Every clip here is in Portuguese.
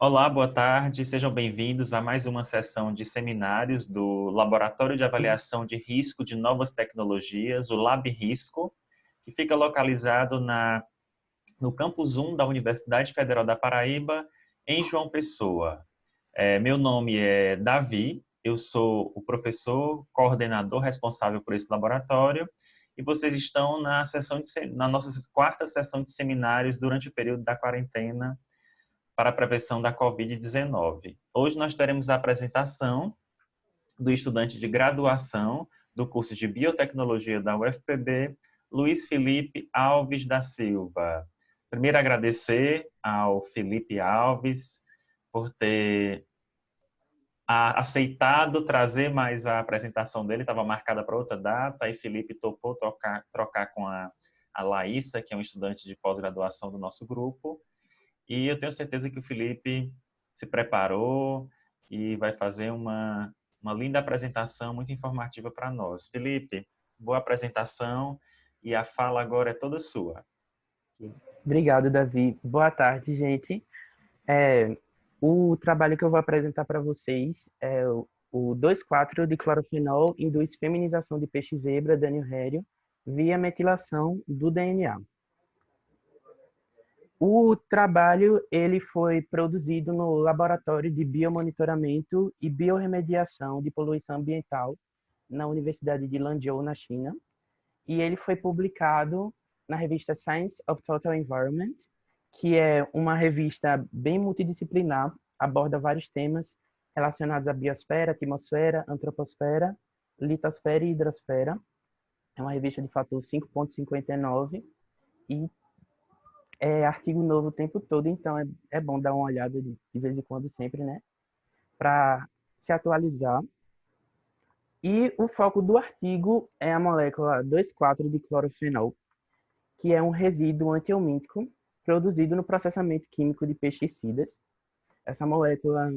Olá, boa tarde, sejam bem-vindos a mais uma sessão de seminários do Laboratório de Avaliação de Risco de Novas Tecnologias, o Lab Risco, que fica localizado no Campus 1 da Universidade Federal da Paraíba, em João Pessoa. Meu nome é Davi, eu sou o professor coordenador responsável por esse laboratório e vocês estão na nossa quarta sessão de seminários durante o período da quarentena para a prevenção da Covid-19. Hoje nós teremos a apresentação do estudante de graduação do curso de Biotecnologia da UFPB, Luiz Felipe Alves da Silva. Primeiro, agradecer ao Felipe Alves por ter aceitado trazer mais a apresentação dele, estava marcada para outra data, e Felipe topou trocar com a Laísa, que é um estudante de pós-graduação do nosso grupo. E eu tenho certeza que o Felipe se preparou e vai fazer uma linda apresentação, muito informativa para nós. Felipe, boa apresentação e a fala agora é toda sua. Obrigado, Davi. Boa tarde, gente. O trabalho que eu vou apresentar para vocês é o 2,4 de clorofenol induz feminização de peixe-zebra daninhérreo via metilação do DNA. O trabalho ele foi produzido no Laboratório de Biomonitoramento e Biorremediação de Poluição Ambiental na Universidade de Lanzhou, na China, e ele foi publicado na revista Science of Total Environment, que é uma revista bem multidisciplinar, aborda vários temas relacionados à biosfera, atmosfera, antroposfera, litosfera e hidrosfera. É uma revista de fator 5.59 e é artigo novo o tempo todo, então é bom dar uma olhada de vez em quando sempre, né? Para se atualizar. E o foco do artigo é a molécula 2,4 de clorofenol, que é um resíduo antihelmíntico produzido no processamento químico de pesticidas. Essa molécula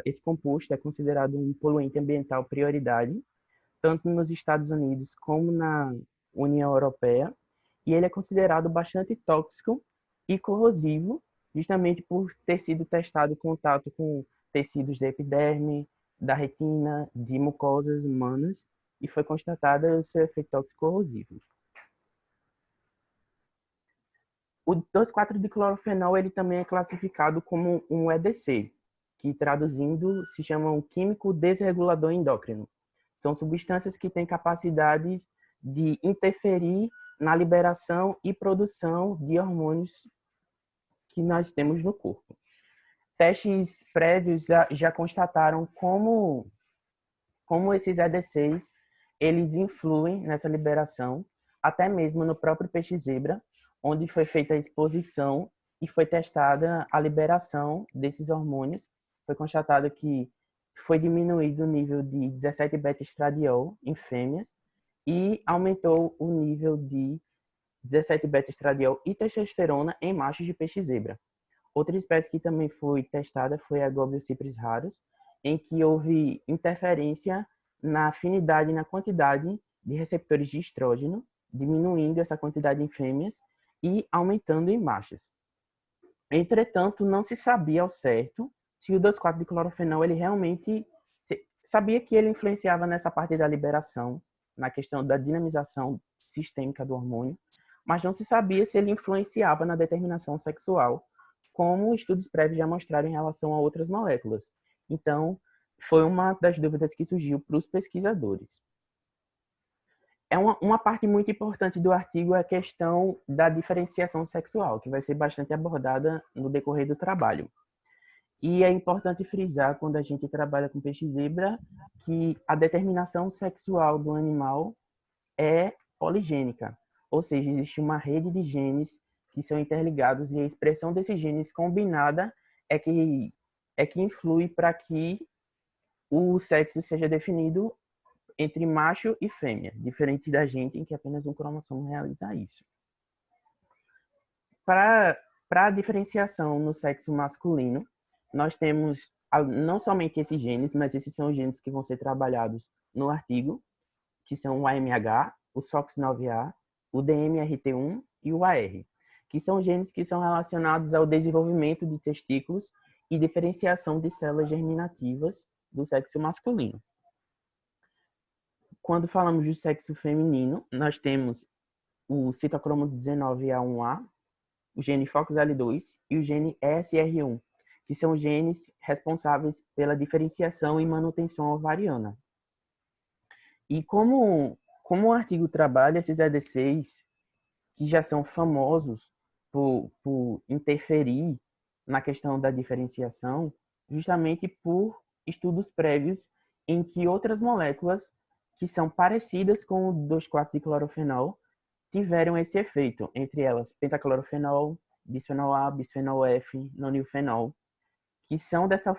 esse composto é considerado um poluente ambiental prioridade, tanto nos Estados Unidos como na União Europeia, e ele é considerado bastante tóxico e corrosivo, justamente por ter sido testado em contato com tecidos da epiderme, da retina, de mucosas humanas, e foi constatado o seu efeito tóxico corrosivo. O 2,4-diclorofenol ele também é classificado como um EDC, que traduzindo se chama um químico desregulador endócrino. São substâncias que têm capacidade de interferir na liberação e produção de hormônios que nós temos no corpo. Testes prévios já constataram como esses EDCs eles influem nessa liberação, até mesmo no próprio peixe-zebra, onde foi feita a exposição e foi testada a liberação desses hormônios. Foi constatado que foi diminuído o nível de 17-beta-estradiol em fêmeas e aumentou o nível de 17-beta-estradiol e testosterona em machos de peixe-zebra. Outra espécie que também foi testada foi a Gobiocipris rarus, em que houve interferência na afinidade e na quantidade de receptores de estrógeno, diminuindo essa quantidade em fêmeas e aumentando em machos. Entretanto, não se sabia ao certo se o 2,4-diclorofenol ele realmente sabia que ele influenciava nessa parte da liberação, na questão da dinamização sistêmica do hormônio, mas não se sabia se ele influenciava na determinação sexual, como estudos prévios já mostraram em relação a outras moléculas. Então, foi uma das dúvidas que surgiu para os pesquisadores. Uma parte muito importante do artigo é a questão da diferenciação sexual, que vai ser bastante abordada no decorrer do trabalho. E é importante frisar, quando a gente trabalha com peixe-zebra, que a determinação sexual do animal é poligênica, ou seja, existe uma rede de genes que são interligados e a expressão desses genes combinada é que influi para que o sexo seja definido entre macho e fêmea, diferente da gente, em que apenas um cromossomo realiza isso. Para a diferenciação no sexo masculino, nós temos não somente esses genes, mas esses são os genes que vão ser trabalhados no artigo, que são o AMH, o SOX9A, o DMRT1 e o AR, que são genes que são relacionados ao desenvolvimento de testículos e diferenciação de células germinativas do sexo masculino. Quando falamos do sexo feminino, nós temos o citocromo 19A1A, o gene FOXL2 e o gene ESR1, que são genes responsáveis pela diferenciação e manutenção ovariana. E como o artigo trabalha esses EDCs, que já são famosos por interferir na questão da diferenciação, justamente por estudos prévios em que outras moléculas que são parecidas com o 2,4-diclorofenol tiveram esse efeito, entre elas pentaclorofenol, bisfenol A, bisfenol F, nonilfenol, que são essa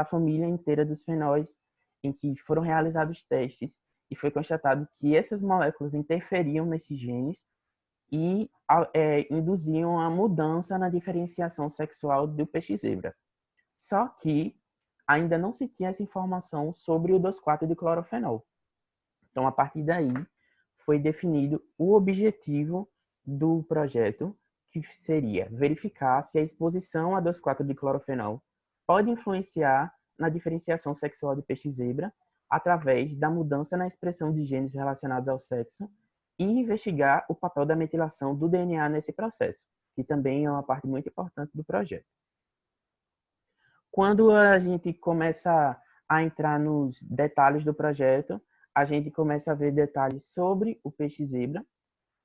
família inteira dos fenóis em que foram realizados testes e foi constatado que essas moléculas interferiam nesses genes e induziam a mudança na diferenciação sexual do peixe-zebra. Só que ainda não se tinha essa informação sobre o 2,4-diclorofenol. Então, a partir daí, foi definido o objetivo do projeto, que seria verificar se a exposição a 2,4-diclorofenol pode influenciar na diferenciação sexual do peixe-zebra através da mudança na expressão de genes relacionados ao sexo e investigar o papel da metilação do DNA nesse processo, que também é uma parte muito importante do projeto. Quando a gente começa a entrar nos detalhes do projeto, a gente começa a ver detalhes sobre o peixe-zebra.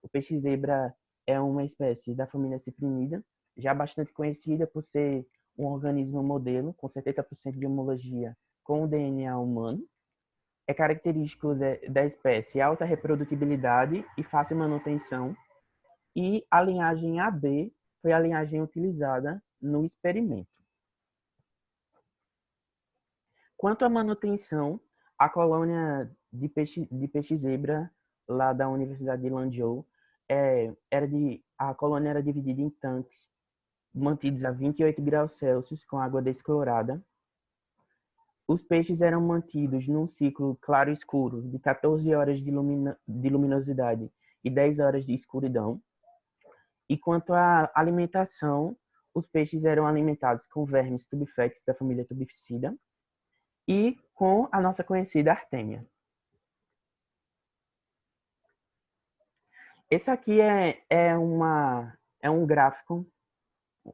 O peixe-zebra é uma espécie da família ciprinida, já bastante conhecida por ser um organismo modelo, com 70% de homologia com o DNA humano. É característico da espécie alta reprodutibilidade e fácil manutenção. E a linhagem AB foi a linhagem utilizada no experimento. Quanto à manutenção, a colônia de peixe-zebra lá da Universidade de Lanzhou, a colônia era dividida em tanques mantidos a 28 graus Celsius com água desclorada. Os peixes eram mantidos num ciclo claro-escuro de 14 horas de luminosidade e 10 horas de escuridão. E quanto à alimentação, os peixes eram alimentados com vermes tubifex da família Tubificida e com a nossa conhecida artêmia. Esse aqui é um gráfico,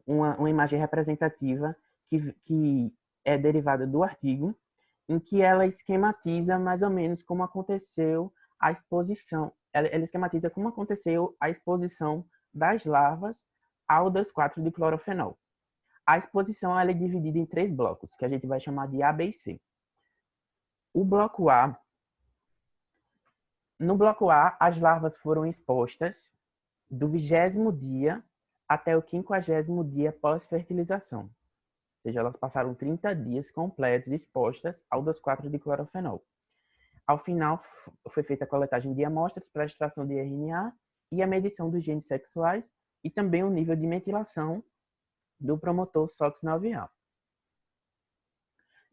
uma imagem representativa que é derivada do artigo, em que ela esquematiza mais ou menos como aconteceu a exposição. Ela esquematiza como aconteceu a exposição das larvas ao 2,4-diclorofenol. A exposição ela é dividida em 3 blocos, que a gente vai chamar de A, B e C. O bloco A, no bloco A, as larvas foram expostas do 20º dia até o 50º dia pós-fertilização. Ou seja, elas passaram 30 dias completos expostas ao 2,4-diclorofenol. Ao final, foi feita a coletagem de amostras para a extração de RNA e a medição dos genes sexuais e também o nível de metilação do promotor SOX9A.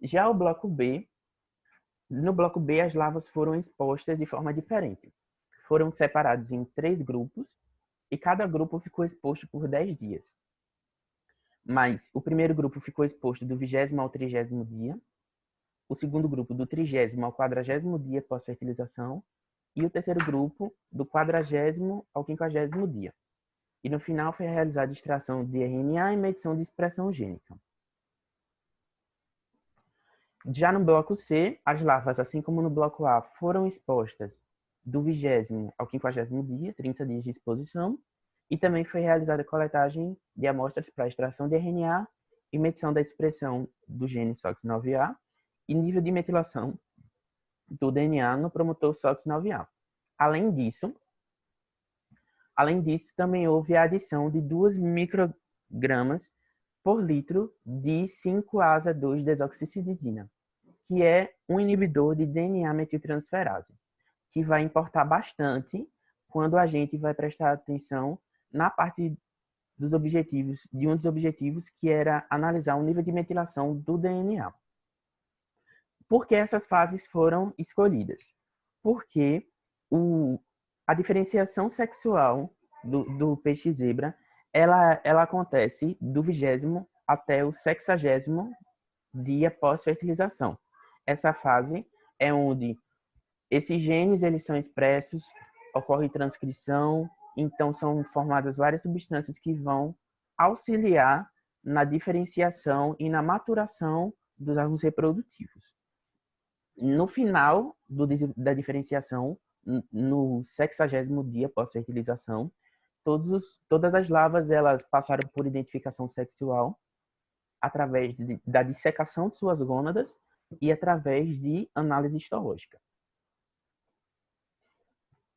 Já o bloco B, no bloco B, as larvas foram expostas de forma diferente. Foram separados em 3 grupos e cada grupo ficou exposto por 10 dias. Mas o primeiro grupo ficou exposto do 20º ao 30º dia, o segundo grupo do 30º ao 40º dia pós-fertilização e o terceiro grupo do 40º ao 50º dia. E no final foi realizada a extração de RNA e medição de expressão gênica. Já no bloco C, as larvas, assim como no bloco A, foram expostas do 20º ao 50º dia, 30 dias de exposição, e também foi realizada a coletagem de amostras para extração de RNA e medição da expressão do gene SOX9A e nível de metilação do DNA no promotor SOX9A. Além disso, também houve a adição de 2 microgramas por litro de 5-asa-2-desoxicididina, que é um inibidor de DNA metiltransferase, que vai importar bastante quando a gente vai prestar atenção na parte dos objetivos, de um dos objetivos que era analisar o nível de metilação do DNA. Por que essas fases foram escolhidas? Porque a diferenciação sexual do peixe-zebra, ela acontece do 20º até o 60º dia pós-fertilização. Essa fase é onde esses genes eles são expressos, ocorre transcrição, então são formadas várias substâncias que vão auxiliar na diferenciação e na maturação dos órgãos reprodutivos. No final da diferenciação, no 60º dia pós-fertilização, todas as larvas elas passaram por identificação sexual através da dissecação de suas gônadas e através de análise histológica.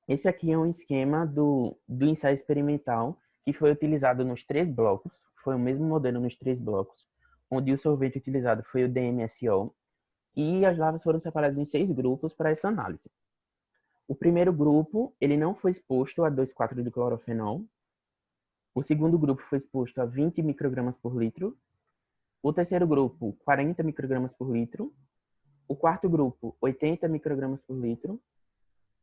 Esse aqui é um esquema do ensaio experimental que foi utilizado nos 3 blocos, foi o mesmo modelo nos 3 blocos, onde o sorvete utilizado foi o DMSO, e as larvas foram separadas em 6 grupos para essa análise. O primeiro grupo, ele não foi exposto a 2,4-diclorofenol. O segundo grupo foi exposto a 20 microgramas por litro. O terceiro grupo, 40 microgramas por litro. O quarto grupo, 80 microgramas por litro.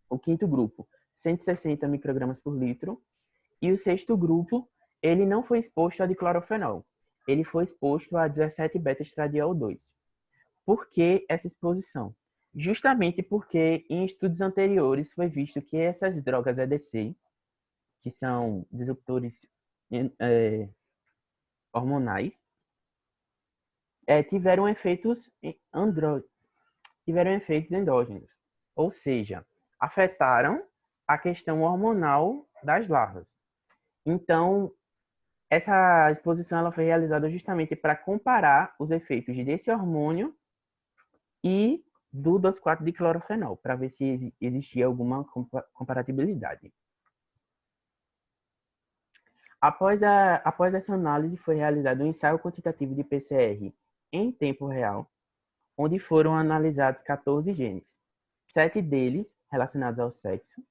O quinto grupo, 160 microgramas por litro. E o sexto grupo, ele não foi exposto a diclorofenol. Ele foi exposto a 17-beta-estradiol 2. Por que essa exposição? Justamente porque em estudos anteriores foi visto que essas drogas EDC, que são disruptores hormonais, tiveram efeitos endógenos, ou seja, afetaram a questão hormonal das larvas. Então, essa exposição ela foi realizada justamente para comparar os efeitos desse hormônio e do 2,4-diclorofenol, para ver se existia alguma comparatibilidade. Após essa análise, foi realizado um ensaio quantitativo de PCR em tempo real, onde foram analisados 14 genes, 7 deles relacionados ao sexo,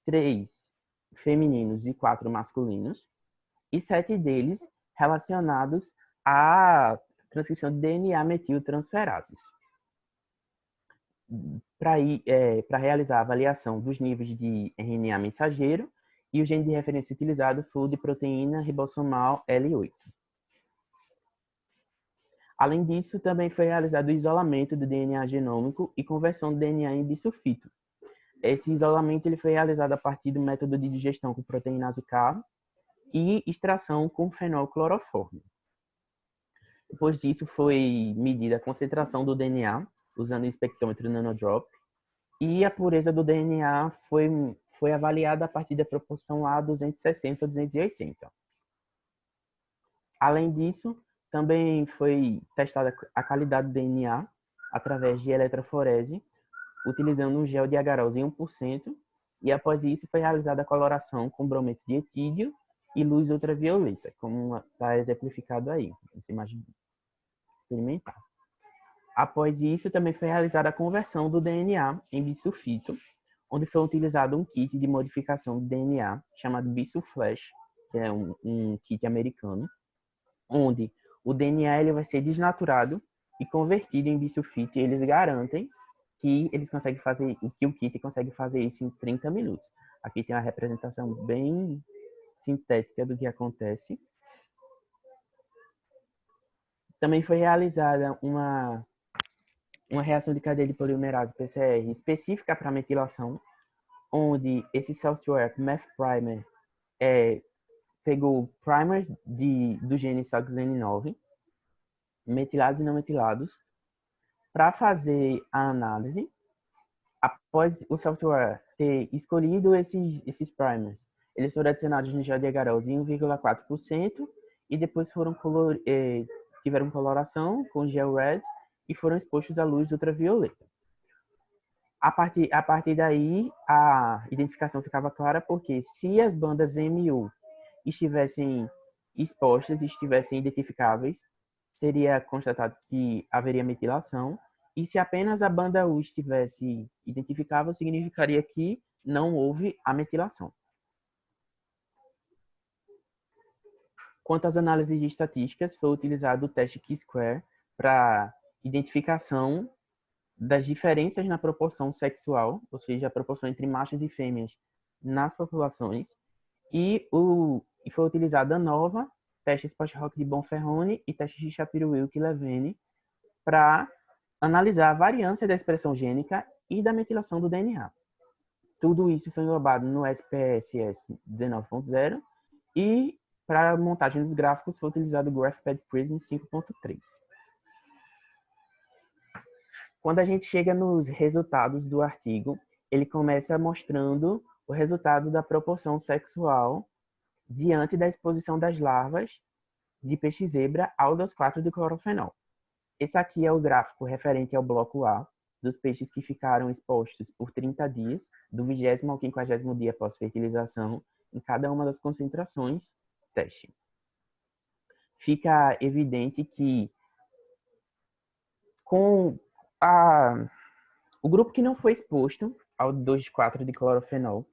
3 femininos e 4 masculinos, e 7 deles relacionados à transcrição de DNA metiltransferases. Para realizar a avaliação dos níveis de RNA mensageiro, e o gene de referência utilizado foi o de proteína ribossomal L8. Além disso, também foi realizado o isolamento do DNA genômico e conversão do DNA em bisulfito. Esse isolamento ele foi realizado a partir do método de digestão com proteinase K e extração com fenolcloroforme. Depois disso, foi medida a concentração do DNA usando o espectrômetro nanodrop, e a pureza do DNA foi avaliada a partir da proporção A 260 a 280. Além disso, também foi testada a qualidade do DNA através de eletroforese, utilizando um gel de agarose em 1%, e após isso foi realizada a coloração com brometo de etídeo e luz ultravioleta, como está exemplificado aí, nessa imagem experimental. Após isso, também foi realizada a conversão do DNA em bisulfito, onde foi utilizado um kit de modificação de DNA chamado Bisulflash, que é um kit americano, onde o DNA ele vai ser desnaturado e convertido em bisulfito, e eles garantem que o kit consegue fazer isso em 30 minutos. Aqui tem uma representação bem sintética do que acontece. Também foi realizada uma reação de cadeia de polimerase PCR específica para metilação, onde esse software MethPrimer pegou primers do gene SOXN9, metilados e não metilados, para fazer a análise. Após o software ter escolhido esses primers, eles foram adicionados no gel de agarose em 1,4% e depois tiveram coloração com gel red e foram expostos à luz ultravioleta. A partir daí, a identificação ficava clara, porque se as bandas MU estivessem expostas e estivessem identificáveis, seria constatado que haveria metilação, e se apenas a banda U estivesse identificável, significaria que não houve a metilação. Quanto às análises estatísticas, foi utilizado o teste Q-square para identificação das diferenças na proporção sexual, ou seja, a proporção entre machos e fêmeas nas populações, e foi utilizada a ANOVA testes post-hoc de Bonferroni e testes de Shapiro-Wilk-Levene para analisar a variância da expressão gênica e da metilação do DNA. Tudo isso foi englobado no SPSS 19.0 e para a montagem dos gráficos foi utilizado o GraphPad Prism 5.3. Quando a gente chega nos resultados do artigo, ele começa mostrando o resultado da proporção sexual diante da exposição das larvas de peixe-zebra ao 2,4-diclorofenol. Esse aqui é o gráfico referente ao bloco A, dos peixes que ficaram expostos por 30 dias, do 20º ao 50º dia após fertilização, em cada uma das concentrações teste. Fica evidente que com o grupo que não foi exposto ao 2,4-diclorofenol,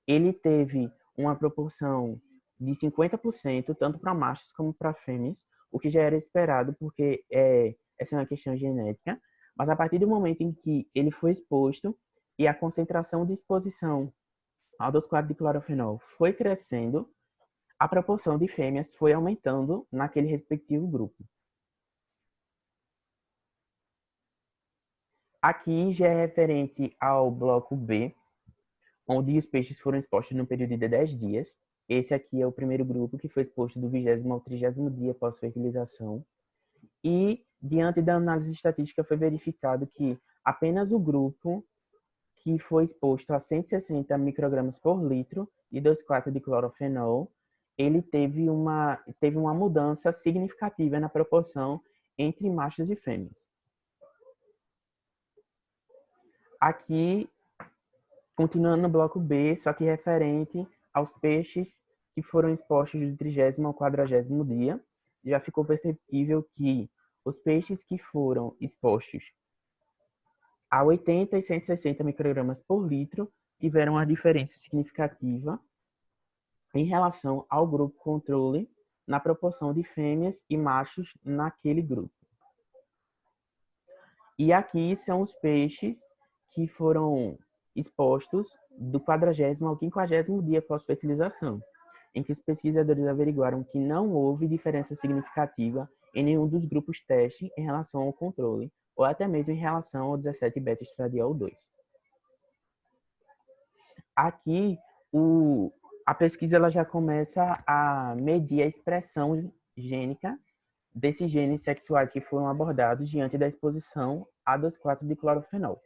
ele teve uma proporção de 50%, tanto para machos como para fêmeas, o que já era esperado, porque essa é uma questão genética. Mas a partir do momento em que ele foi exposto e a concentração de exposição ao 2,4-diclorofenol foi crescendo, a proporção de fêmeas foi aumentando naquele respectivo grupo. Aqui já é referente ao bloco B, onde os peixes foram expostos no período de 10 dias. Esse aqui é o primeiro grupo que foi exposto do 20º ao 30º dia após fertilização. E, diante da análise estatística, foi verificado que apenas o grupo que foi exposto a 160 microgramas por litro de 2,4-diclorofenol, ele teve uma mudança significativa na proporção entre machos e fêmeas. Aqui, continuando no bloco B, só que referente aos peixes que foram expostos do 30º ao 40º dia, já ficou perceptível que os peixes que foram expostos a 80 e 160 microgramas por litro tiveram uma diferença significativa em relação ao grupo controle na proporção de fêmeas e machos naquele grupo. E aqui são os peixes que foram expostos do 40º ao 50º dia pós-fertilização, em que os pesquisadores averiguaram que não houve diferença significativa em nenhum dos grupos teste em relação ao controle, ou até mesmo em relação ao 17-beta-estradiol-2. Aqui, a pesquisa ela já começa a medir a expressão gênica desses genes sexuais que foram abordados diante da exposição a 2,4-diclorofenol.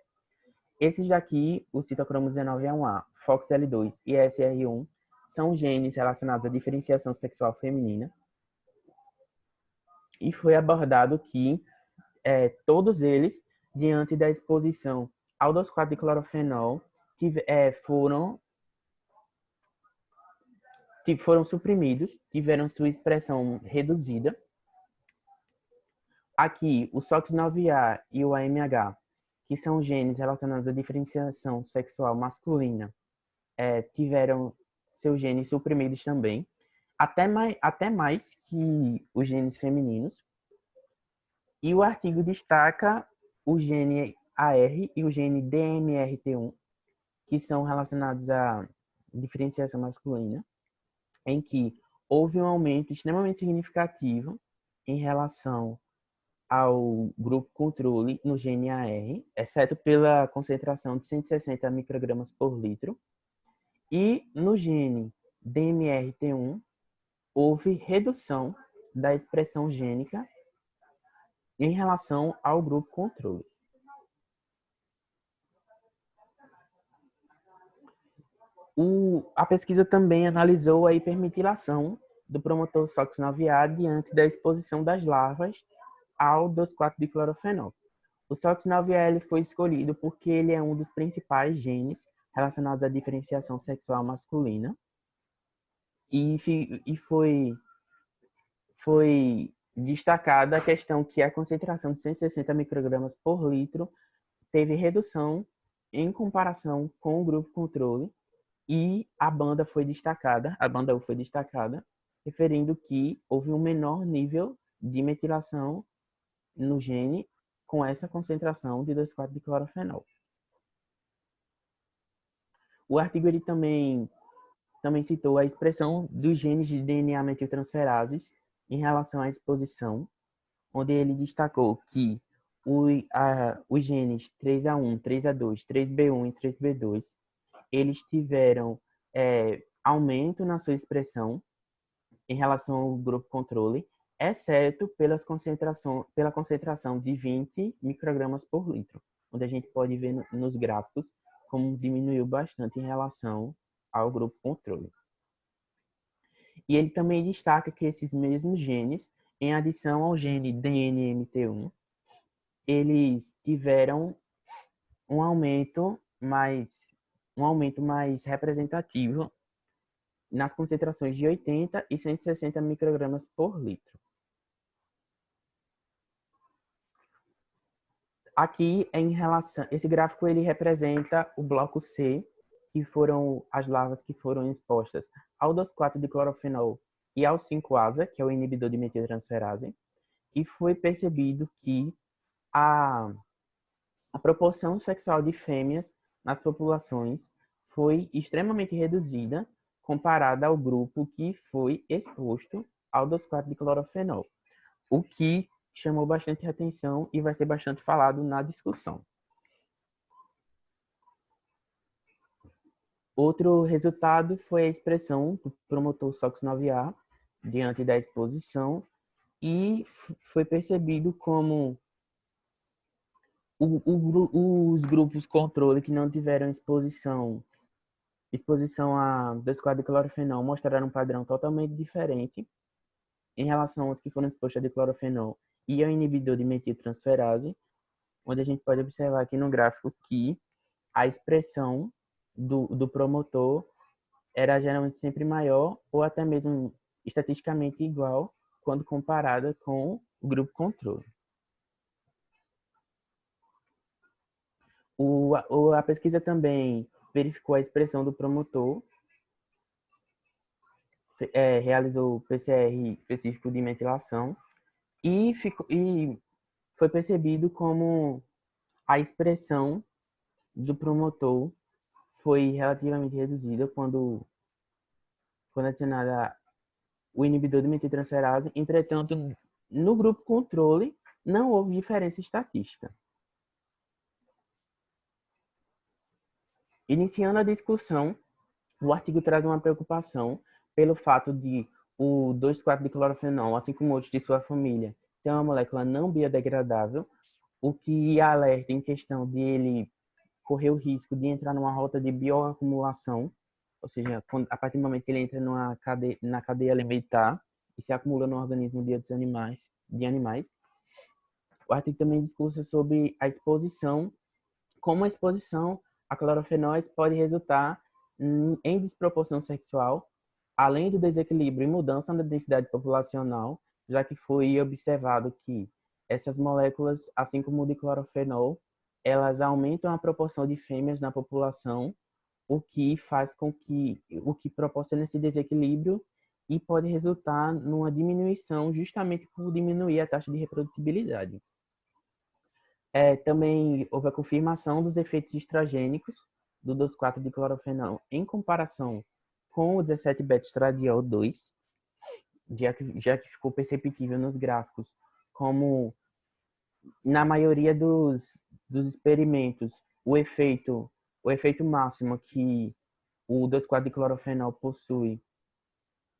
Esses daqui, o citocromo 19A1A, FOXL2 e SR1, são genes relacionados à diferenciação sexual feminina. E foi abordado que todos eles, diante da exposição ao 2,4-diclorofenol, foram suprimidos, tiveram sua expressão reduzida. Aqui, o SOX9A e o AMH, que são genes relacionados à diferenciação sexual masculina, tiveram seus genes suprimidos também, até mais que os genes femininos. E o artigo destaca o gene AR e o gene DMRT1, que são relacionados à diferenciação masculina, em que houve um aumento extremamente significativo em relação ao grupo controle no gene AR, exceto pela concentração de 160 microgramas por litro. E no gene DMRT1, houve redução da expressão gênica em relação ao grupo controle. A pesquisa também analisou a hipermetilação do promotor SOX9A diante da exposição das larvas ao 2,4-diclorofenol. O SOX9A foi escolhido porque ele é um dos principais genes relacionados à diferenciação sexual masculina e foi destacada a questão que a concentração de 160 microgramas por litro teve redução em comparação com o grupo controle e a banda U foi destacada, referindo que houve um menor nível de metilação no gene com essa concentração de 2,4-diclorofenol. O artigo ele também citou a expressão dos genes de DNA metiltransferases em relação à exposição, onde ele destacou que os genes 3A1, 3A2, 3B1 e 3B2, eles tiveram aumento na sua expressão em relação ao grupo controle, exceto pela concentração de 20 microgramas por litro, onde a gente pode ver nos gráficos como diminuiu bastante em relação ao grupo controle. E ele também destaca que esses mesmos genes, em adição ao gene DNMT1, eles tiveram um aumento mais representativo nas concentrações de 80 e 160 microgramas por litro. Aqui, esse gráfico ele representa o bloco C, que foram as larvas que foram expostas ao 2,4-diclorofenol e ao 5-ASA, que é o inibidor de metiltransferase, e foi percebido que a proporção sexual de fêmeas nas populações foi extremamente reduzida comparada ao grupo que foi exposto ao 2,4-diclorofenol, o que chamou bastante atenção e vai ser bastante falado na discussão. Outro resultado foi a expressão do promotor SOX9A diante da exposição e foi percebido como os grupos controle que não tiveram exposição a 2,4-diclorofenol mostraram um padrão totalmente diferente em relação aos que foram expostos a diclorofenol e ao inibidor de metiltransferase, onde a gente pode observar aqui no gráfico que a expressão do promotor era geralmente sempre maior ou até mesmo estatisticamente igual quando comparada com o grupo controle. A pesquisa também verificou a expressão do promotor, realizou PCR específico de metilação e foi percebido como a expressão do promotor foi relativamente reduzida quando adicionada o inibidor de metiltransferase. Entretanto, no grupo controle não houve diferença estatística. Iniciando a discussão, o artigo traz uma preocupação pelo fato de o 2,4-diclorofenol, assim como outros de sua família, ser uma molécula não biodegradável, o que alerta em questão de ele correr o risco de entrar numa rota de bioacumulação, ou seja, a partir do momento que ele entra na cadeia alimentar e se acumula no organismo de outros animais. O artigo também discursa sobre a exposição, como a exposição a clorofenóis pode resultar em desproporção sexual, além do desequilíbrio e mudança na densidade populacional, já que foi observado que essas moléculas, assim como o diclorofenol, elas aumentam a proporção de fêmeas na população, o que proporciona esse desequilíbrio e pode resultar numa diminuição justamente por diminuir a taxa de reprodutibilidade. Também houve a confirmação dos efeitos estrogênicos do 2,4-diclorofenol em comparação com o 17-beta-estradiol 2, já que ficou perceptível nos gráficos, como na maioria dos experimentos, o efeito máximo que o 2,4-diclorofenol possui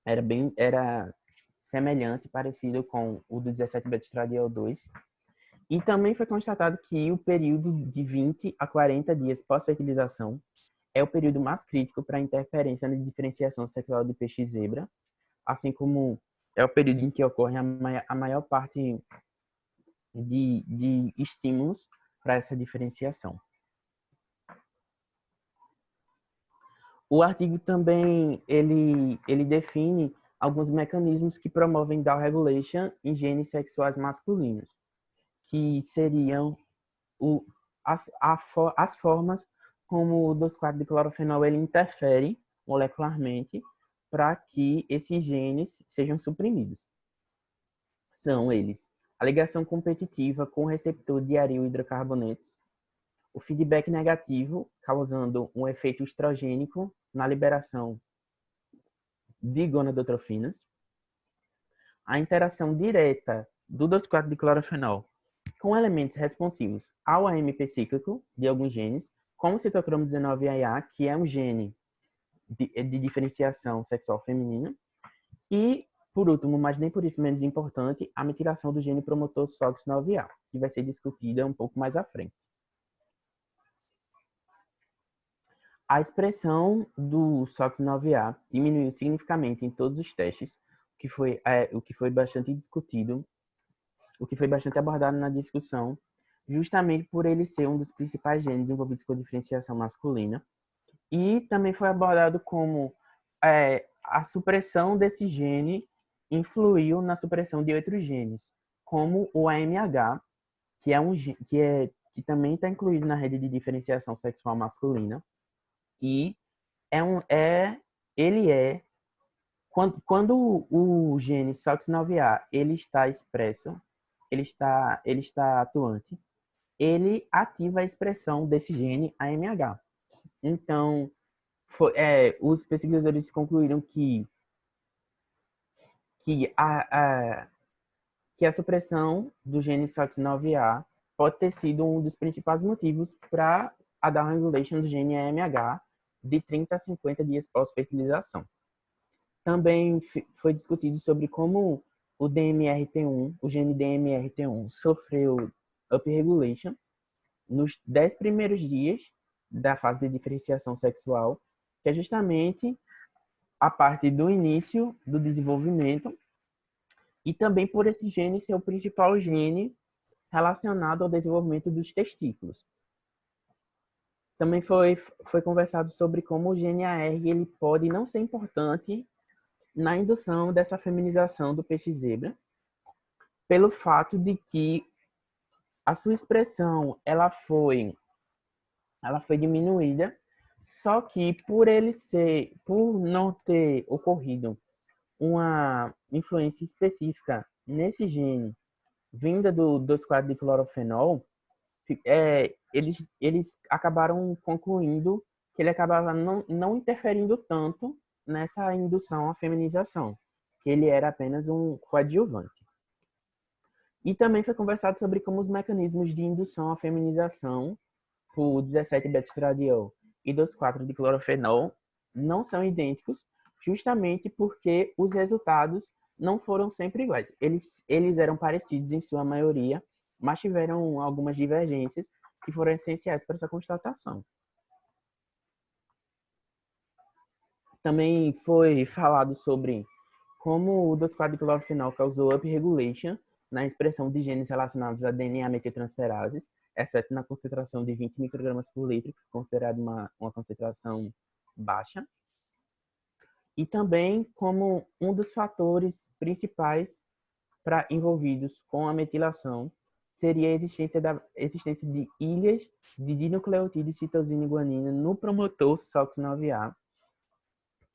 era semelhante, parecido com o do 17-beta-estradiol 2. E também foi constatado que o período de 20 a 40 dias pós-fertilização é o período mais crítico para a interferência na diferenciação sexual de peixe-zebra, assim como é o período em que ocorre a maior parte de estímulos para essa diferenciação. O artigo também ele define alguns mecanismos que promovem down regulation em genes sexuais masculinos, que seriam as formas como o 2,4-diclorofenol ele interfere molecularmente para que esses genes sejam suprimidos. São eles a ligação competitiva com o receptor de hidrocarbonetos, o feedback negativo, causando um efeito estrogênico na liberação de gonadotrofinas, a interação direta do 2,4-diclorofenol com elementos responsivos ao AMP cíclico de alguns genes, como o citocromo 19A, que é um gene de diferenciação sexual feminina, e, por último, mas nem por isso menos importante, a metilação do gene promotor SOX9A, que vai ser discutida um pouco mais à frente. A expressão do SOX9A diminuiu significativamente em todos os testes, o que foi bastante discutido, o que foi bastante abordado na discussão, justamente por ele ser um dos principais genes envolvidos com diferenciação masculina. E também foi abordado como a supressão desse gene influiu na supressão de outros genes, como o AMH, que é que também está incluído na rede de diferenciação sexual masculina, e ele é quando o gene SOX9A ele está expresso, ele está atuante, ele ativa a expressão desse gene AMH. Então, os pesquisadores concluíram que a supressão do gene SOX9A pode ter sido um dos principais motivos para a downregulation do gene AMH de 30 a 50 dias pós-fertilização. Também foi discutido sobre como o DMRT1, o gene DMRT1, sofreu upregulation nos 10 primeiros dias da fase de diferenciação sexual, que é justamente a parte do início do desenvolvimento, e também por esse gene ser o principal gene relacionado ao desenvolvimento dos testículos. Também foi conversado sobre como o gene AR ele pode não ser importante na indução dessa feminização do peixe zebra, pelo fato de que a sua expressão ela foi diminuída, só que por não ter ocorrido uma influência específica nesse gene vinda do 2,4-diclorofenol, eles acabaram concluindo que ele acabava não interferindo tanto nessa indução à feminização, que ele era apenas um coadjuvante. E também foi conversado sobre como os mecanismos de indução à feminização por 17-beta-estradiol e 2,4-diclorofenol não são idênticos, justamente porque os resultados não foram sempre iguais. Eles eram parecidos em sua maioria, mas tiveram algumas divergências que foram essenciais para essa constatação. Também foi falado sobre como o 2,4-diclorofenol causou upregulation na expressão de genes relacionados a DNA metiltransferases, exceto na concentração de 20 microgramas por litro, que é considerada uma concentração baixa. E também como um dos fatores principais envolvidos com a metilação seria a existência de ilhas de dinucleotídeo citosina e guanina no promotor SOX9A,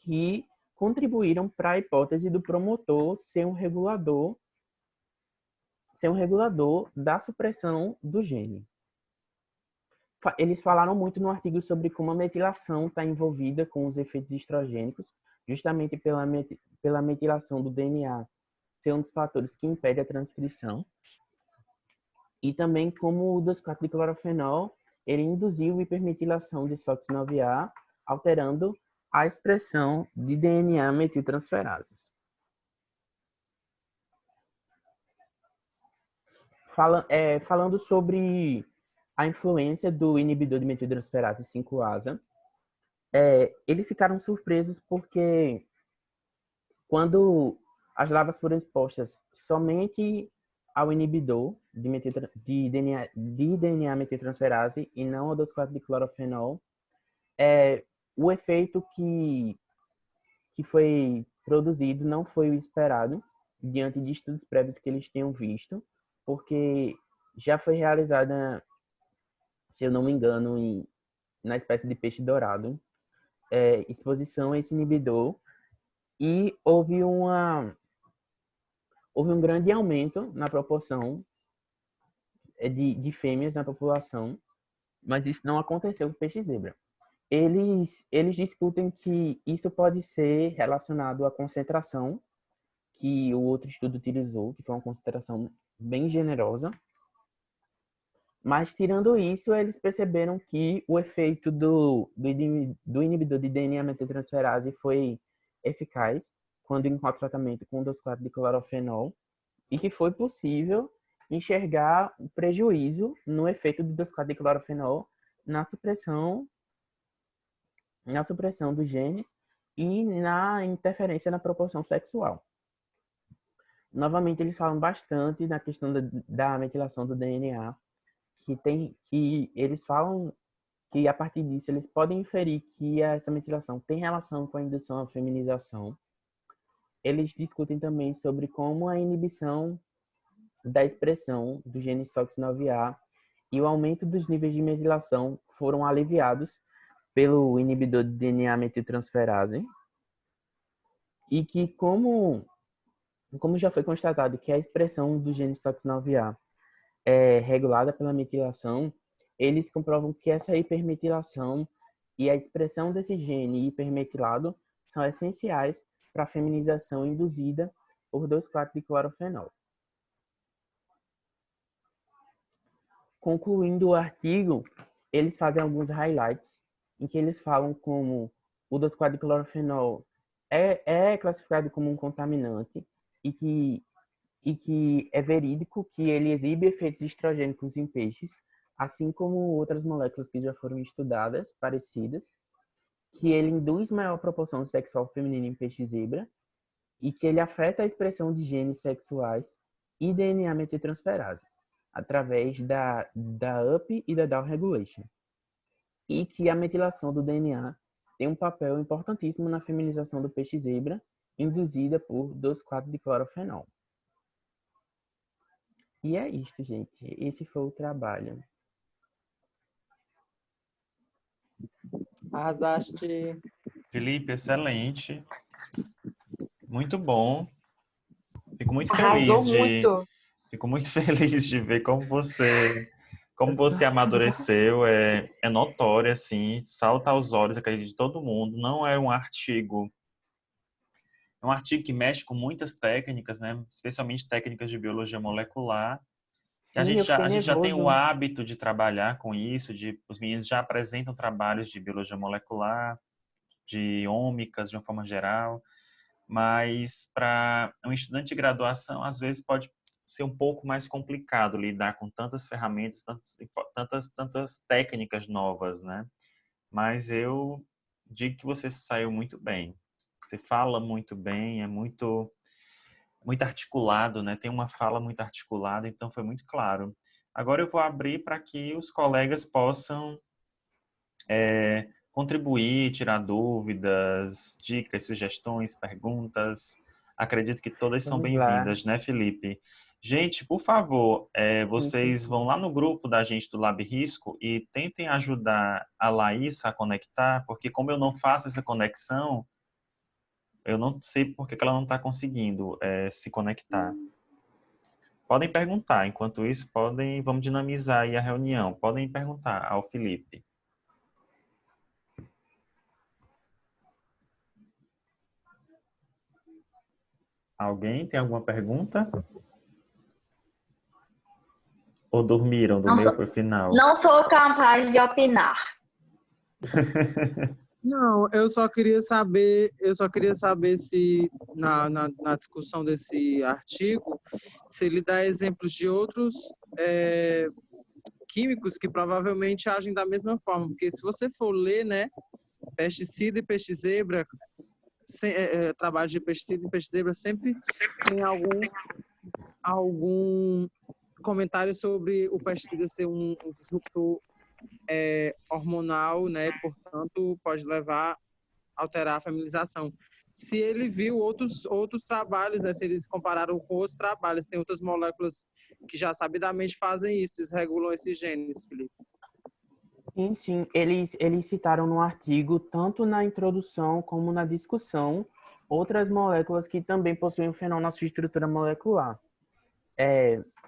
que contribuíram para a hipótese do promotor ser um regulador da supressão do gene. Eles falaram muito no artigo sobre como a metilação está envolvida com os efeitos estrogênicos, justamente pela metilação do DNA ser um dos fatores que impede a transcrição, e também como o 2,4-diclorofenol ele induziu a hipermetilação de SOX9A, alterando a expressão de DNA metiltransferases. Falando sobre a influência do inibidor de metiltransferase 5-ASA, eles ficaram surpresos porque quando as larvas foram expostas somente ao inibidor de DNA metiltransferase e não ao 2,4-diclorofenol, o efeito que foi produzido não foi o esperado, diante de estudos prévios que eles tinham visto, porque já foi realizada, se eu não me engano, na espécie de peixe dourado, exposição a esse inibidor, e houve um grande aumento na proporção de fêmeas na população, mas isso não aconteceu com o peixe zebra. Eles discutem que isso pode ser relacionado à concentração que o outro estudo utilizou, que foi uma concentração bem generosa. Mas, tirando isso, eles perceberam que o efeito do inibidor de DNA metiltransferase foi eficaz quando em tratamento com 2,4-diclorofenol e que foi possível enxergar o prejuízo no efeito do 2,4-diclorofenol na supressão dos genes e na interferência na proporção sexual. Novamente, eles falam bastante na questão da metilação do DNA, que eles falam que a partir disso eles podem inferir que essa metilação tem relação com a indução à feminização. Eles discutem também sobre como a inibição da expressão do gene SOX9A e o aumento dos níveis de metilação foram aliviados pelo inibidor de DNA metiltransferase e que como já foi constatado que a expressão do gene SOX9A é regulada pela metilação, eles comprovam que essa hipermetilação e a expressão desse gene hipermetilado são essenciais para a feminização induzida por 2,4-diclorofenol. Concluindo o artigo, eles fazem alguns highlights em que eles falam como o 2,4-diclorofenol é classificado como um contaminante e que é verídico que ele exibe efeitos estrogênicos em peixes, assim como outras moléculas que já foram estudadas, parecidas, que ele induz maior proporção sexual feminina em peixe-zebra e que ele afeta a expressão de genes sexuais e DNA metiltransferases através da UP e da down regulation. E que a metilação do DNA tem um papel importantíssimo na feminização do peixe-zebra induzida por 2,4-diclorofenol. E é isto, gente. Esse foi o trabalho. Arrasaste. Felipe, excelente. Muito bom. Fico muito Arrasou feliz muito. Fico muito feliz de ver como você amadureceu. É notório, assim, salta aos olhos, acredito, de todo mundo. Não é um artigo. É um artigo que mexe com muitas técnicas, né? Especialmente técnicas de biologia molecular. Sim, A gente já tem o nervoso. hábito de trabalhar com isso, os meninos já apresentam trabalhos de biologia molecular, de ômicas, de uma forma geral, mas para um estudante de graduação, às vezes pode ser um pouco mais complicado lidar com tantas ferramentas, tantas técnicas novas, né? Mas eu digo que você saiu muito bem. Você fala muito bem, é muito articulado, né? Tem uma fala muito articulada, então foi muito claro. Agora eu vou abrir para que os colegas possam contribuir, tirar dúvidas, dicas, sugestões, perguntas. Acredito que todas são Vamos lá. bem-vindas, né, Felipe? Gente, por favor, vocês vão lá no grupo da gente do Lab Risco e tentem ajudar a Laís a conectar, porque como eu não faço essa conexão, eu não sei por que ela não está conseguindo se conectar. Podem perguntar, enquanto isso, vamos dinamizar aí a reunião. Podem perguntar ao Felipe. Alguém tem alguma pergunta? Ou dormiram do meio para o final? Não sou capaz de opinar. Não, eu só queria saber se na discussão desse artigo, se ele dá exemplos de outros químicos que provavelmente agem da mesma forma, porque se você for ler, né, pesticida e peixe-zebra, trabalho de pesticida e peixe-zebra sempre tem algum comentário sobre o pesticida ser um disruptor hormonal, né? Portanto, pode levar a alterar a feminização. Se ele viu outros trabalhos, né? Se eles compararam com outros trabalhos, tem outras moléculas que já sabidamente fazem isso, desregulam esses genes, Felipe. Sim. Eles citaram no artigo, tanto na introdução como na discussão, outras moléculas que também possuem o fenol na sua estrutura molecular.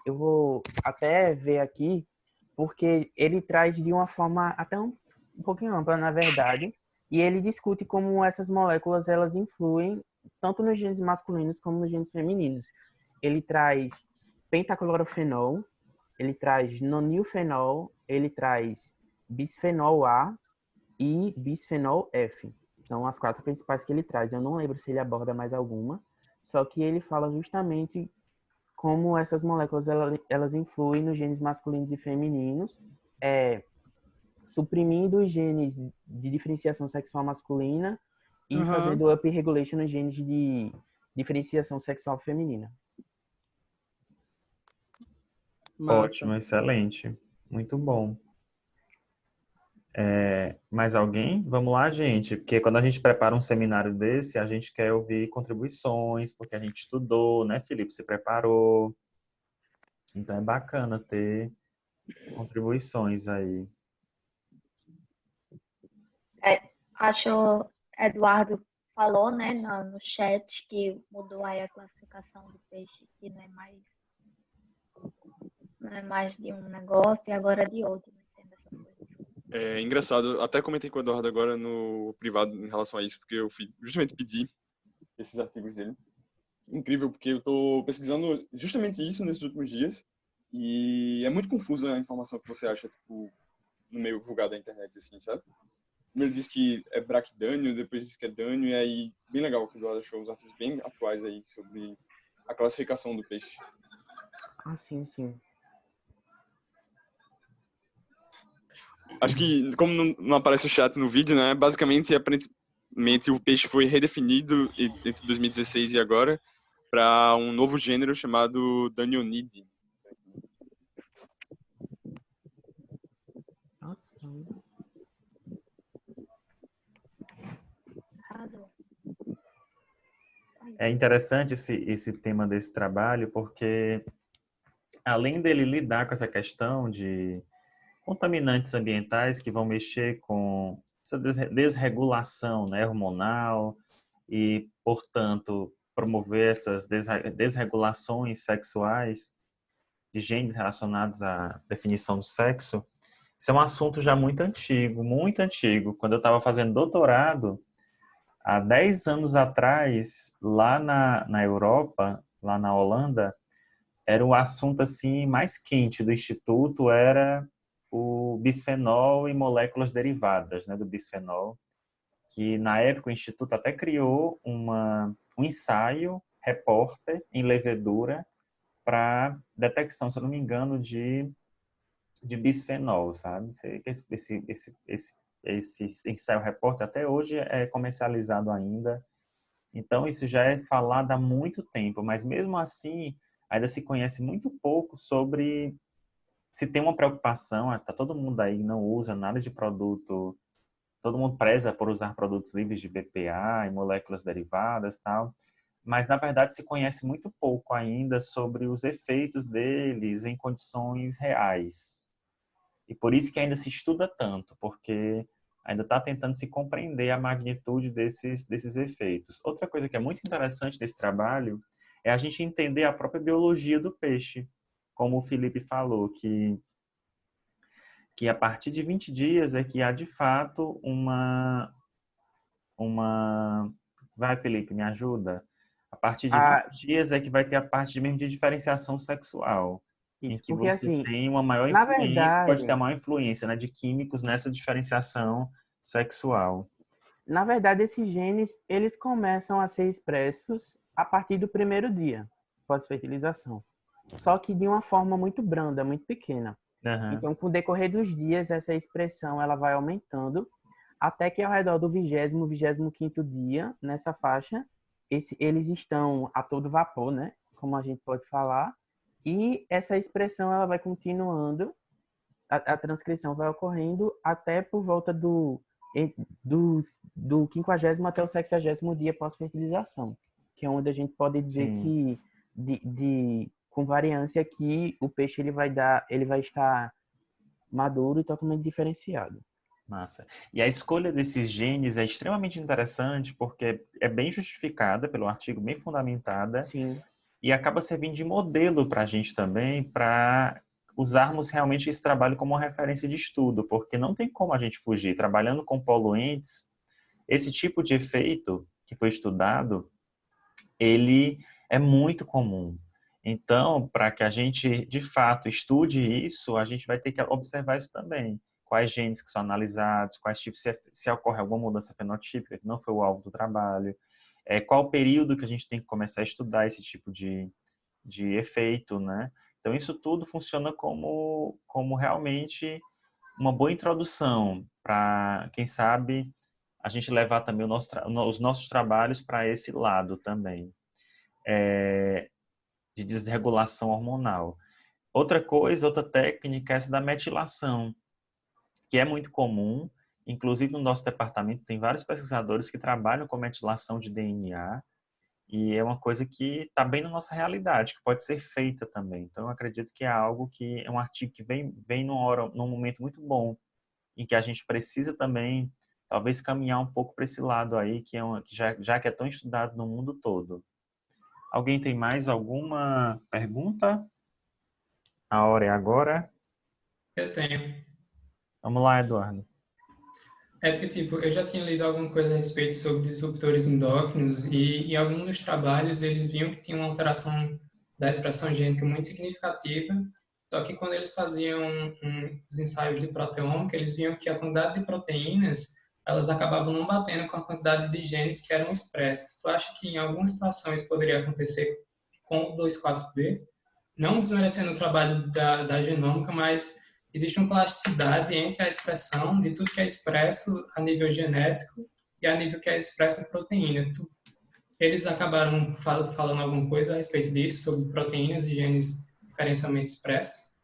Eu vou até ver aqui, porque ele traz de uma forma até um pouquinho ampla, na verdade, e ele discute como essas moléculas elas influem tanto nos genes masculinos como nos genes femininos. Ele traz pentaclorofenol, ele traz nonilfenol, ele traz bisfenol A e bisfenol F. São as 4 principais que ele traz. Eu não lembro se ele aborda mais alguma, só que ele fala justamente como essas moléculas elas influem nos genes masculinos e femininos, suprimindo os genes de diferenciação sexual masculina e Aham. fazendo upregulation nos genes de diferenciação sexual feminina. Massa. Ótimo, excelente. Muito bom. Mais alguém? Vamos lá, gente, porque quando a gente prepara um seminário desse, a gente quer ouvir contribuições, porque a gente estudou, né, Felipe? Se preparou. Então é bacana ter contribuições aí. Acho o Eduardo falou, né, no chat que mudou aí a classificação do peixe, que não é mais de um negócio e agora de outro. Não entendo essa coisa. É engraçado, até comentei com o Eduardo agora no privado em relação a isso, porque eu fui justamente pedir esses artigos dele. Incrível, porque eu tô pesquisando justamente isso nesses últimos dias e é muito confuso a informação que você acha, tipo, no meio vulgar da internet, assim, sabe? Primeiro diz que é braquidânio, depois diz que é dânio, e aí, bem legal que o Eduardo achou uns artigos bem atuais aí sobre a classificação do peixe. Ah, sim, sim. Acho que, como não aparece o chat no vídeo, né, basicamente, aparentemente, o peixe foi redefinido entre 2016 e agora para um novo gênero chamado Danionidae. Nossa. Arrasou. É interessante esse tema desse trabalho, porque além dele lidar com essa questão de contaminantes ambientais que vão mexer com essa desregulação, né, hormonal e, portanto, promover essas desregulações sexuais de genes relacionados à definição do sexo, isso é um assunto já muito antigo, muito antigo. Quando eu estava fazendo doutorado, há 10 anos atrás, lá na Europa, lá na Holanda, era o assunto assim mais quente do instituto, era o bisfenol e moléculas derivadas, né, do bisfenol, que na época o instituto até criou um ensaio repórter em levedura para detecção, se eu não me engano, de bisfenol, sabe? Esse ensaio repórter até hoje é comercializado ainda. Então, isso já é falado há muito tempo, mas mesmo assim, ainda se conhece muito pouco sobre se tem uma preocupação, tá todo mundo aí não usa nada de produto, todo mundo preza por usar produtos livres de BPA e moléculas derivadas e tal, mas na verdade se conhece muito pouco ainda sobre os efeitos deles em condições reais. E por isso que ainda se estuda tanto, porque ainda está tentando se compreender a magnitude desses efeitos. Outra coisa que é muito interessante desse trabalho é a gente entender a própria biologia do peixe. Como o Felipe falou, que a partir de 20 dias é que há de fato uma... Vai, Felipe, me ajuda. A partir de 20 dias é que vai ter a parte mesmo de diferenciação sexual, em Isso, que porque você assim, tem uma maior na influência, pode ter a verdade, maior influência, né, de químicos nessa diferenciação sexual. esses genes, eles começam a ser expressos a partir do primeiro dia pós-fertilização. Só que de uma forma muito branda, muito pequena. Uhum. Então, com o decorrer dos dias, essa expressão ela vai aumentando até que ao redor do 20º, 25º dia, nessa faixa, eles estão a todo vapor, né? Como a gente pode falar. E essa expressão ela vai continuando, a transcrição vai ocorrendo até por volta do 50º até o 60º dia pós-fertilização, que é onde a gente pode dizer Sim. que com variância que o peixe ele vai estar maduro e totalmente diferenciado. Massa. E a escolha desses genes é extremamente interessante porque é bem justificada pelo artigo, bem fundamentada, Sim. e acaba servindo de modelo para a gente também, para usarmos realmente esse trabalho como uma referência de estudo, porque não tem como a gente fugir. Trabalhando com poluentes, esse tipo de efeito que foi estudado ele é muito comum. Então, para que a gente, de fato, estude isso, a gente vai ter que observar isso também. Quais genes que são analisados, quais tipos, se ocorre alguma mudança fenotípica que não foi o alvo do trabalho, qual o período que a gente tem que começar a estudar esse tipo de efeito, né? Então, isso tudo funciona como realmente uma boa introdução para, quem sabe, a gente levar também os nossos trabalhos para esse lado também, de desregulação hormonal. Outra coisa, outra técnica é essa da metilação, que é muito comum. Inclusive, no nosso departamento, tem vários pesquisadores que trabalham com metilação de DNA, e é uma coisa que está bem na nossa realidade, que pode ser feita também. Então, eu acredito que é algo que é um artigo que vem num momento muito bom, em que a gente precisa também, talvez, caminhar um pouco para esse lado aí, que já que é tão estudado no mundo todo. Alguém tem mais alguma pergunta? A hora é agora. Eu tenho. Vamos lá, Eduardo. É porque, tipo, eu já tinha lido alguma coisa a respeito sobre disruptores endócrinos e em alguns dos trabalhos eles viam que tinha uma alteração da expressão gênica muito significativa, só que quando eles faziam os ensaios de proteômica, eles viam que a quantidade de proteínas, elas acabavam não batendo com a quantidade de genes que eram expressos. Tu acha que em algumas situações poderia acontecer com o 2,4-D? Não desmerecendo o trabalho da genômica, mas existe uma plasticidade entre a expressão de tudo que é expresso a nível genético e a nível que é expresso em proteína. Eles acabaram falando alguma coisa a respeito disso, sobre proteínas e genes diferencialmente expressos?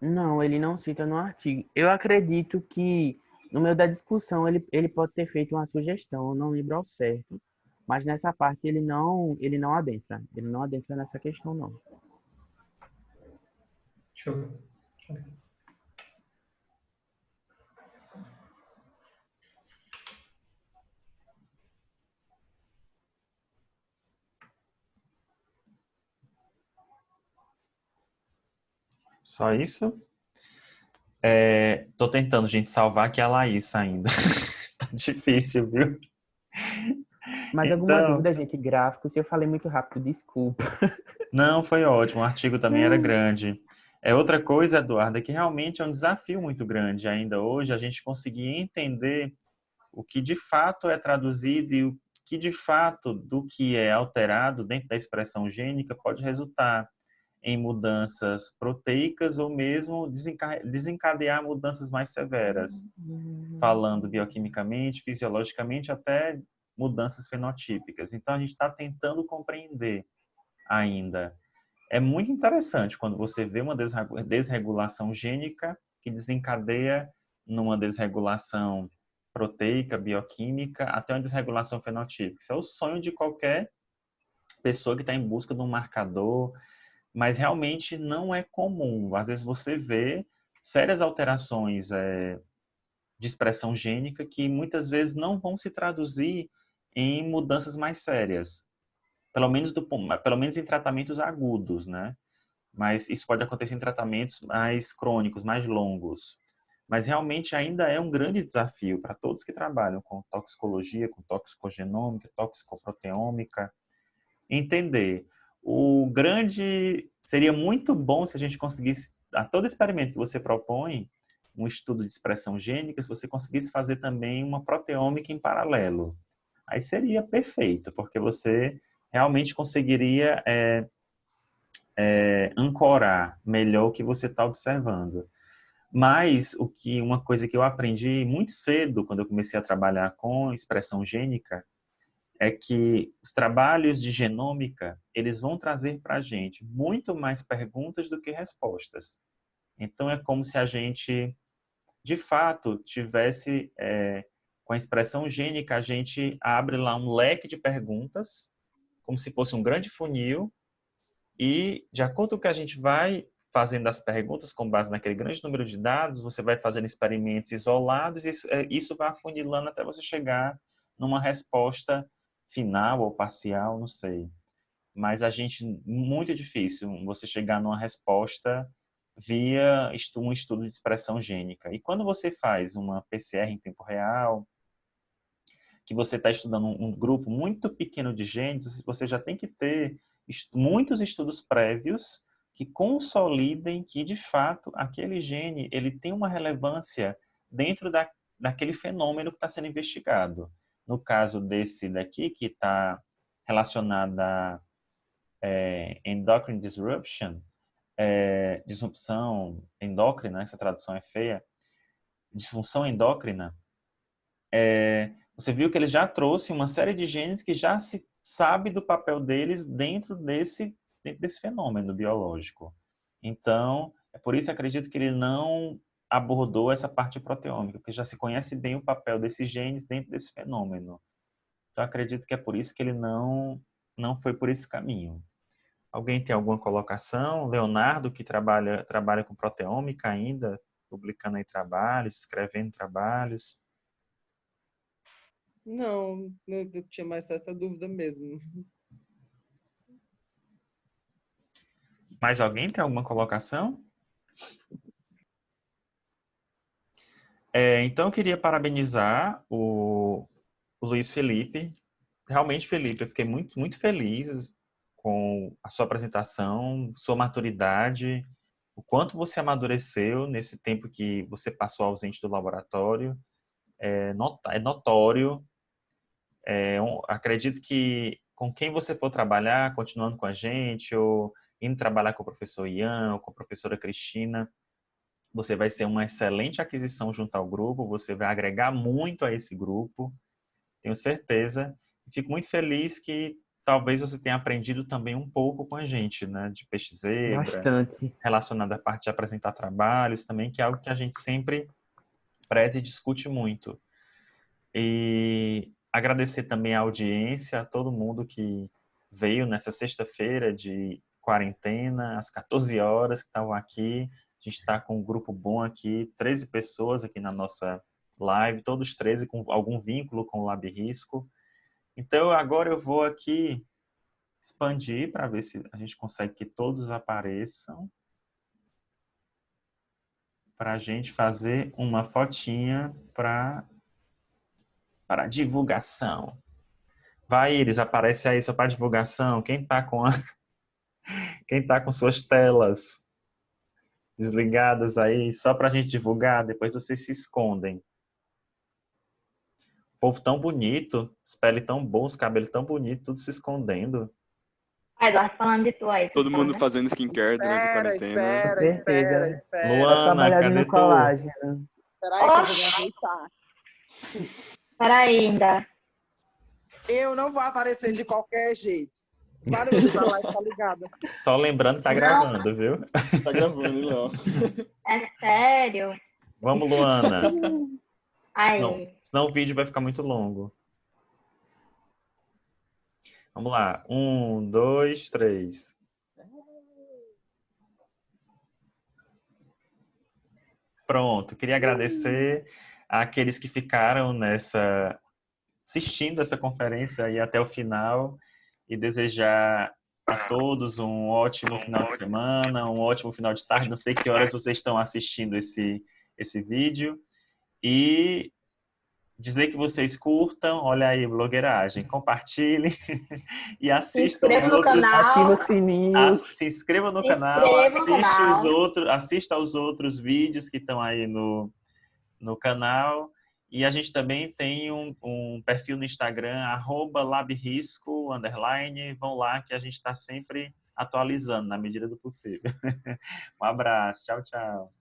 Não, ele não cita no artigo. Eu acredito que no meio da discussão ele pode ter feito uma sugestão, eu não lembro ao certo, mas nessa parte ele não adentra nessa questão não. Show. Só isso? Tô tentando, gente, salvar aqui a Laís ainda. Tá difícil, viu? Mais alguma Então, dúvida, gente? Gráfico, se eu falei muito rápido, desculpa. não, foi ótimo. O artigo também era grande. Outra coisa, Eduardo, é que realmente é um desafio muito grande ainda hoje a gente conseguir entender o que de fato é traduzido e o que de fato do que é alterado dentro da expressão gênica pode resultar em mudanças proteicas ou mesmo desencadear mudanças mais severas, falando bioquimicamente, fisiologicamente, até mudanças fenotípicas. Então, a gente está tentando compreender ainda. É muito interessante quando você vê uma desregulação gênica que desencadeia numa desregulação proteica, bioquímica, até uma desregulação fenotípica. Isso é o sonho de qualquer pessoa que está em busca de um marcador, mas realmente não é comum. Às vezes você vê sérias alterações de expressão gênica que muitas vezes não vão se traduzir em mudanças mais sérias, pelo menos em tratamentos agudos, né? Mas isso pode acontecer em tratamentos mais crônicos, mais longos. Mas realmente ainda é um grande desafio para todos que trabalham com toxicologia, com toxicogenômica, toxicoproteômica, entender. Seria muito bom se a gente conseguisse, a todo experimento que você propõe, um estudo de expressão gênica, se você conseguisse fazer também uma proteômica em paralelo. Aí seria perfeito, porque você realmente conseguiria ancorar melhor o que você está observando. Mas uma coisa que eu aprendi muito cedo, quando eu comecei a trabalhar com expressão gênica, é que os trabalhos de genômica, eles vão trazer para a gente muito mais perguntas do que respostas. Então, é como se a gente, de fato, tivesse, com a expressão gênica, a gente abre lá um leque de perguntas, como se fosse um grande funil, e de acordo com o que a gente vai fazendo as perguntas com base naquele grande número de dados, você vai fazendo experimentos isolados e isso vai afunilando até você chegar numa resposta final ou parcial, não sei. Mas muito difícil você chegar numa resposta via um estudo de expressão gênica. E quando você faz uma PCR em tempo real, que você está estudando um grupo muito pequeno de genes, você já tem que ter muitos estudos prévios que consolidem que, de fato, aquele gene ele tem uma relevância dentro daquele fenômeno que está sendo investigado. No caso desse daqui, que está relacionado a endocrine disruption, disrupção endócrina, essa tradução é feia, disfunção endócrina, você viu que ele já trouxe uma série de genes que já se sabe do papel deles dentro desse fenômeno biológico. Então, é por isso que acredito que ele não abordou essa parte proteômica, porque já se conhece bem o papel desses genes dentro desse fenômeno. Então, acredito que é por isso que ele não foi por esse caminho. Alguém tem alguma colocação? Leonardo, que trabalha com proteômica ainda, publicando aí trabalhos, escrevendo trabalhos. Não, eu tinha mais essa dúvida mesmo. Mais alguém tem alguma colocação? Então, eu queria parabenizar o Luiz Felipe. Realmente, Felipe, eu fiquei muito, muito feliz com a sua apresentação, sua maturidade, o quanto você amadureceu nesse tempo que você passou ausente do laboratório. É notório. Acredito que com quem você for trabalhar, continuando com a gente, ou indo trabalhar com o professor Ian, ou com a professora Cristina, você vai ser uma excelente aquisição junto ao grupo, você vai agregar muito a esse grupo, tenho certeza. Fico muito feliz que talvez você tenha aprendido também um pouco com a gente, né, de peixe zebra, Bastante. relacionado à parte de apresentar trabalhos também, que é algo que a gente sempre preza e discute muito. E agradecer também a audiência, a todo mundo que veio nessa sexta-feira de quarentena, às 14 horas, que estavam aqui. A gente está com um grupo bom aqui, 13 pessoas aqui na nossa live, todos 13 com algum vínculo com o Lab Risco. Então, agora eu vou aqui expandir para ver se a gente consegue que todos apareçam, para a gente fazer uma fotinha para divulgação. Vai, Iris, aparece aí só para divulgação. Quem tá com suas telas desligadas aí, só para a gente divulgar, depois vocês se escondem. O povo tão bonito, as peles tão boas, os cabelos tão bonitos, tudo se escondendo. Eduardo falando de tu aí. Todo tá, mundo né? fazendo skincare durante a quarentena. Espera. Luana, trabalhar ali cadê no tu? colágeno. Peraí que eu vou me ajeitar. Peraí, ainda. Eu não vou aparecer de qualquer jeito. Para de falar, tá ligada. Só lembrando que tá gravando, viu? Tá gravando, não. É sério? Vamos, Luana. Aí. Senão o vídeo vai ficar muito longo. Vamos lá. 1, 2, 3. Pronto. Queria agradecer àqueles que ficaram assistindo essa conferência aí até o final e desejar a todos um ótimo final de semana, um ótimo final de tarde. Não sei que horas vocês estão assistindo esse vídeo. E dizer que vocês curtam, olha aí, blogueiragem, compartilhem e assistam os inscreva no outros. canal. Ativa o sininho. Se inscreva no Se canal, inscreva no canal. assista aos outros vídeos que estão aí no canal. E a gente também tem um perfil no Instagram, @labrisco_. Vão lá que a gente está sempre atualizando na medida do possível. Um abraço, tchau, tchau.